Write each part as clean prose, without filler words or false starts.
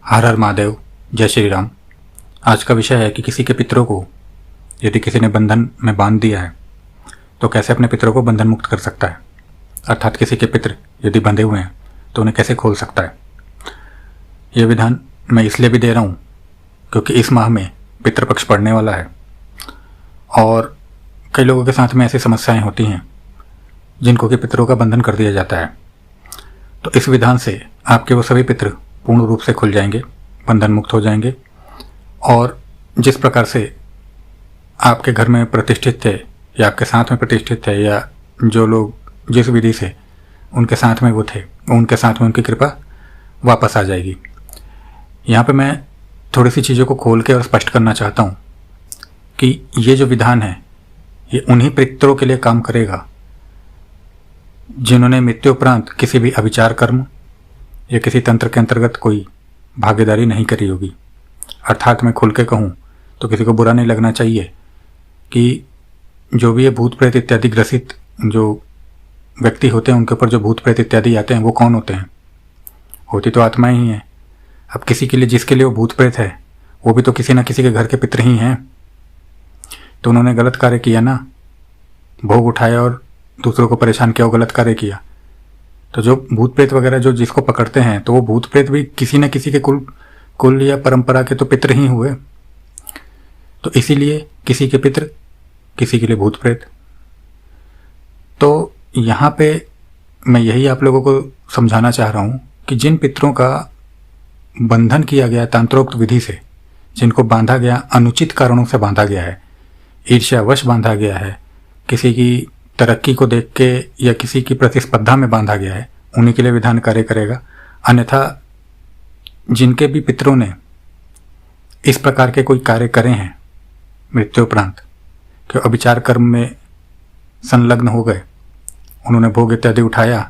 हर हर महादेव, जय श्री राम। आज का विषय है कि किसी के पितरों को यदि किसी ने बंधन में बांध दिया है तो कैसे अपने पितरों को बंधन मुक्त कर सकता है, अर्थात किसी के पितर यदि बंधे हुए हैं तो उन्हें कैसे खोल सकता है। यह विधान मैं इसलिए भी दे रहा हूँ क्योंकि इस माह में पितृपक्ष पड़ने वाला है और कई लोगों के साथ में ऐसी समस्याएं होती हैं जिनको कि पितरों का बंधन कर दिया जाता है। तो इस विधान से आपके वो सभी पितर पूर्ण रूप से खुल जाएंगे, बंधन मुक्त हो जाएंगे और जिस प्रकार से आपके घर में प्रतिष्ठित थे या आपके साथ में प्रतिष्ठित थे या जो लोग जिस विधि से उनके साथ में वो थे, उनके साथ में उनकी कृपा वापस आ जाएगी। यहाँ पे मैं थोड़ी सी चीज़ों को खोल के और स्पष्ट करना चाहता हूँ कि ये जो विधान है ये उन्हीं पितरों के लिए काम करेगा जिन्होंने मृत्युपरांत किसी भी अविचार कर्म या किसी तंत्र के अंतर्गत कोई भागीदारी नहीं करी होगी। अर्थात मैं खुल के कहूँ तो किसी को बुरा नहीं लगना चाहिए कि जो भी ये भूत प्रेत इत्यादि ग्रसित जो व्यक्ति होते हैं उनके ऊपर जो भूत प्रेत इत्यादि आते हैं वो कौन होते हैं? होती तो आत्माएं ही हैं। अब किसी के लिए जिसके लिए वो भूत प्रेत है वो भी तो किसी न किसी के घर के पितर ही हैं। तो उन्होंने गलत कार्य किया ना, भोग उठाया और दूसरों को परेशान किया, वो गलत कार्य किया। तो जो भूत प्रेत वगैरह जो जिसको पकड़ते हैं तो वो भूत प्रेत भी किसी न किसी के कुल या परंपरा के तो पितर ही हुए। तो इसीलिए किसी के पितर किसी के लिए भूत प्रेत। तो यहाँ पे मैं यही आप लोगों को समझाना चाह रहा हूँ कि जिन पितरों का बंधन किया गया तंत्रोक्त विधि से, जिनको बांधा गया अनुचित कारणों से बांधा गया है, ईर्ष्यावश बांधा गया है, किसी की तरक्की को देख के या किसी की प्रतिस्पर्धा में बांधा गया है, उन्हीं के लिए विधान कार्य करेगा। अन्यथा जिनके भी पितरों ने इस प्रकार के कोई कार्य करे हैं मृत्युपरांत कि अविचार कर्म में संलग्न हो गए, उन्होंने भोग इत्यादि उठाया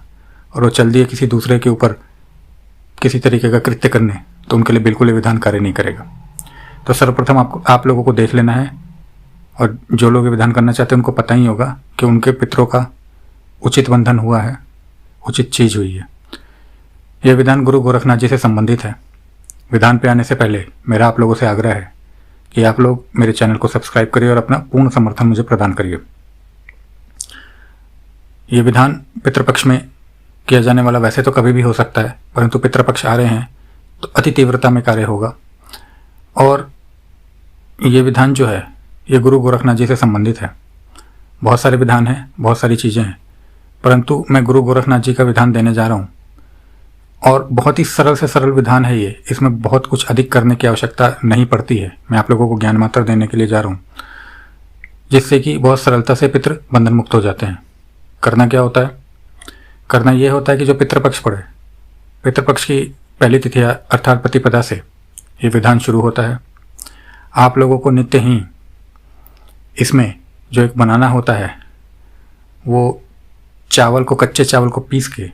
और वो चल दिए किसी दूसरे के ऊपर किसी तरीके का कृत्य करने, तो उनके लिए बिल्कुल ये विधान कार्य नहीं करेगा। तो सर्वप्रथम आप लोगों को देख लेना है और जो लोग विधान करना चाहते हैं उनको पता ही होगा कि उनके पितरों का उचित बंधन हुआ है, उचित चीज हुई है। यह विधान गुरु गोरखनाथ जी से संबंधित है। विधान पे आने से पहले मेरा आप लोगों से आग्रह है कि आप लोग मेरे चैनल को सब्सक्राइब करिए और अपना पूर्ण समर्थन मुझे प्रदान करिए। ये विधान पितृपक्ष में किया जाने वाला वैसे तो कभी भी हो सकता है, परंतु पितृपक्ष आ रहे हैं तो अति तीव्रता में कार्य होगा। और ये विधान जो है ये गुरु गोरखनाथ जी से संबंधित है। बहुत सारे विधान हैं, बहुत सारी चीज़ें हैं, परंतु मैं गुरु गोरखनाथ जी का विधान देने जा रहा हूँ और बहुत ही सरल से सरल विधान है ये। इसमें बहुत कुछ अधिक करने की आवश्यकता नहीं पड़ती है। मैं आप लोगों को ज्ञान मात्र देने के लिए जा रहा हूँ जिससे कि बहुत सरलता से पितृ बंधन मुक्त हो जाते हैं। करना क्या होता है? करना ये होता है कि जो पितृपक्ष पड़े, पितृपक्ष की पहली तिथि अर्थात प्रतिपदा से ये विधान शुरू होता है। आप लोगों को नित्य ही इसमें जो एक बनाना होता है वो चावल को, कच्चे चावल को पीस के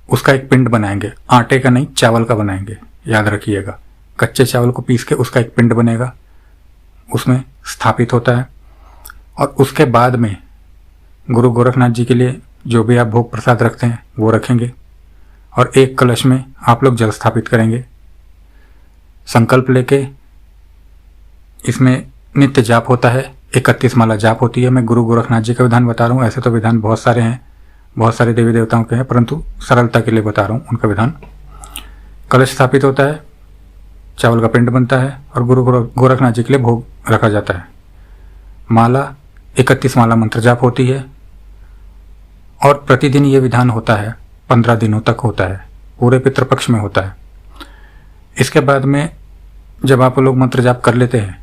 उसका एक पिंड बनाएंगे। आटे का नहीं, चावल का बनाएंगे, याद रखिएगा। कच्चे चावल को पीस के उसका एक पिंड बनेगा, उसमें स्थापित होता है। और उसके बाद में गुरु गोरखनाथ जी के लिए जो भी आप भोग प्रसाद रखते हैं वो रखेंगे और एक कलश में आप लोग जल स्थापित करेंगे। संकल्प लेके इसमें नित्य जाप होता है, 31 माला जाप होती है। मैं गुरु गोरखनाथ जी का विधान बता रहा हूँ, ऐसे तो विधान बहुत सारे हैं, बहुत सारे देवी देवताओं के हैं, परंतु सरलता के लिए बता रहा हूँ उनका विधान। कलश स्थापित होता है, चावल का पिंड बनता है और गुरु गोरखनाथ जी के लिए भोग रखा जाता है। माला 31 माला मंत्र जाप होती है और प्रतिदिन ये विधान होता है, 15 दिनों तक होता है, पूरे पितृपक्ष में होता है। इसके बाद में जब आप लोग मंत्र जाप कर लेते हैं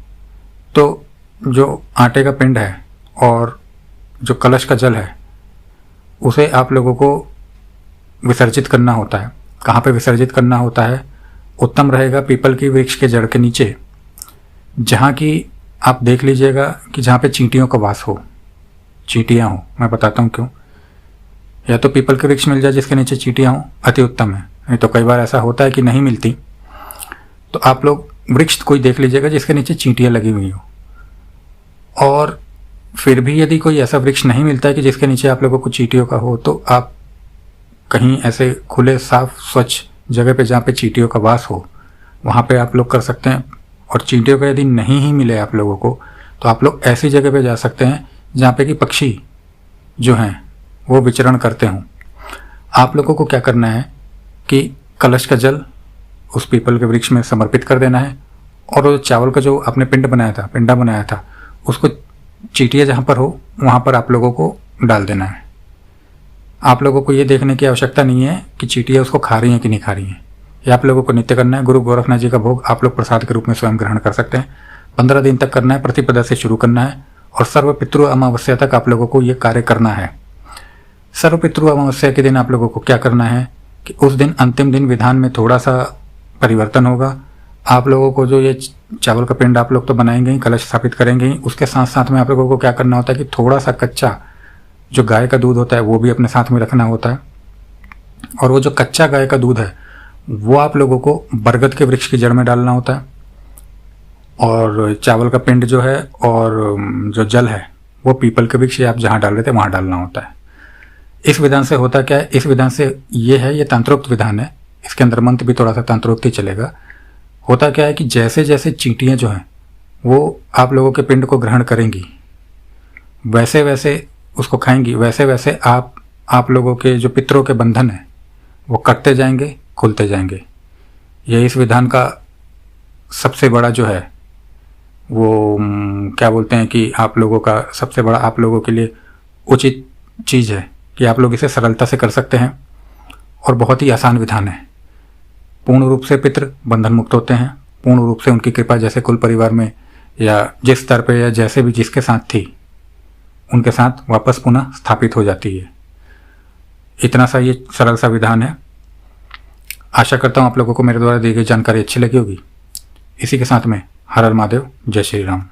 तो जो आटे का पिंड है और जो कलश का जल है उसे आप लोगों को विसर्जित करना होता है। कहाँ पे विसर्जित करना होता है? उत्तम रहेगा पीपल की वृक्ष के जड़ के नीचे, जहाँ की आप देख लीजिएगा कि जहाँ पे चींटियों का वास हो, चींटियाँ हो। मैं बताता हूँ क्यों। या तो पीपल के वृक्ष मिल जाए जिसके नीचे चींटियाँ हो, अति उत्तम है। नहीं तो कई बार ऐसा होता है कि नहीं मिलती, तो आप लोग वृक्ष कोई देख लीजिएगा जिसके नीचे चींटियाँ लगी हुई हो। और फिर भी यदि कोई ऐसा वृक्ष नहीं मिलता है कि जिसके नीचे आप लोगों को चींटियों का हो, तो आप कहीं ऐसे खुले साफ स्वच्छ जगह पे जहाँ पे चींटियों का वास हो, वहाँ पे आप लोग कर सकते हैं। और चींटियों का यदि नहीं ही मिले आप लोगों को, तो आप लोग ऐसी जगह पे जा सकते हैं जहाँ पे कि पक्षी जो हैं वो विचरण करते हों। आप लोगों को क्या करना है कि कलश का जल उस पीपल के वृक्ष में समर्पित कर देना है, और वो चावल का जो आपने पिंडा बनाया था, उसको चींटियाँ जहाँ पर हो वहाँ पर आप लोगों को डाल देना है। आप लोगों को ये देखने की आवश्यकता नहीं है कि चींटियाँ उसको खा रही हैं कि नहीं खा रही हैं। ये आप लोगों को नित्य करना है। गुरु गोरखनाथ जी का भोग आप लोग प्रसाद के रूप में स्वयं ग्रहण कर सकते हैं। 15 दिन तक करना है, प्रतिपदा से शुरू करना है, और सर्व पितृ अमावस्या तक आप लोगों को ये कार्य करना है। सर्व पितृ अमावस्या के दिन आप लोगों को क्या करना है कि उस दिन अंतिम दिन विधान में थोड़ा सा परिवर्तन होगा। आप लोगों को जो ये चावल का पिंड आप लोग तो बनाएंगे ही, कलश स्थापित करेंगे ही, उसके साथ साथ में आप लोगों को क्या करना होता है कि थोड़ा सा कच्चा जो गाय का दूध होता है वो भी अपने साथ में रखना होता है। और वो जो कच्चा गाय का दूध है वो आप लोगों को बरगद के वृक्ष की जड़ में डालना होता है, और चावल का पिंड जो है और जो जल है वो पीपल के वृक्ष आप जहाँ डाल रहे थे वहाँ डालना होता है। इस विधान से होता क्या है, इस विधान से ये है, ये तंत्रोक्त विधान है, इसके अंदर मंत्र भी थोड़ा सा तंत्रोक्त ही चलेगा। होता क्या है कि जैसे जैसे चींटियाँ जो हैं वो आप लोगों के पिंड को ग्रहण करेंगी, वैसे वैसे उसको खाएंगी, वैसे वैसे आप लोगों के जो पितरों के बंधन है वो कटते जाएंगे, खुलते जाएंगे। यह इस विधान का सबसे बड़ा जो है वो क्या बोलते हैं कि आप लोगों का सबसे बड़ा, आप लोगों के लिए उचित चीज़ है कि आप लोग इसे सरलता से कर सकते हैं, और बहुत ही आसान विधान है। पूर्ण रूप से पितृ बंधन मुक्त होते हैं, पूर्ण रूप से उनकी कृपा जैसे कुल परिवार में या जिस स्तर पे या जैसे भी जिसके साथ थी उनके साथ वापस पुनः स्थापित हो जाती है। इतना सा ये सरल सा विधान है। आशा करता हूँ आप लोगों को मेरे द्वारा दी गई जानकारी अच्छी लगी होगी। इसी के साथ में हर हर महादेव, जय श्री राम।